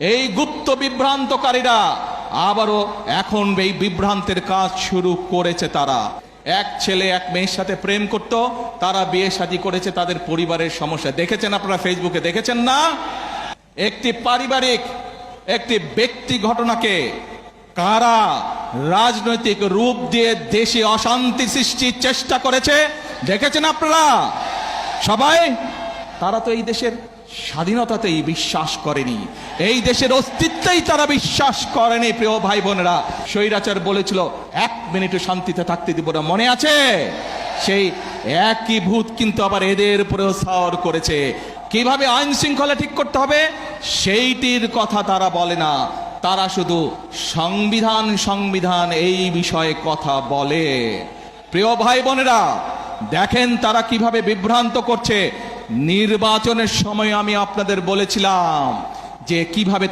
এই গুপ্ত বিভ্রান্তকারীরা আবারও এখন এই বিভ্রান্তের কাজ শুরু করেছে। তারা এক ছেলে এক মেয়ের সাথে প্রেম করত, তারা বিয়ে শাদী করেছে, তাদের পরিবারের সমস্যা দেখেছেন আপনারা, ফেসবুকে দেখেছেন না? একটি পারিবারিক একটি ব্যক্তি ঘটনাকে কারা রাজনৈতিক রূপ দিয়ে দেশে অশান্তি সৃষ্টির চেষ্টা করেছে দেখেছেন আপনারা সবাই। তারা তো এই দেশের স্বাধীনতাতেই বিশ্বাস করেনি, এই দেশের অস্তিত্বেই তারা বিশ্বাস করেনি। প্রিয় ভাই বোনেরা, স্বৈরাচার বলেছিল 1 মিনিটও শান্তিতে থাকতে দিব না, মনে আছে? সেই একই ভূত কিন্তু আবার এদের উপরেও সাওর করেছে। কিভাবে আইন শৃঙ্খলা ঠিক করতে হবে সেইটির কথা তারা বলে না, তারা শুধু সংবিধান এই বিষয়ে কথা বলে। প্রিয় ভাই বোনেরা, দেখেন তারা কিভাবে বিভ্রান্ত করছে। নির্বাচনের সময় আমি আপনাদের বলেছিলাম যে কিভাবে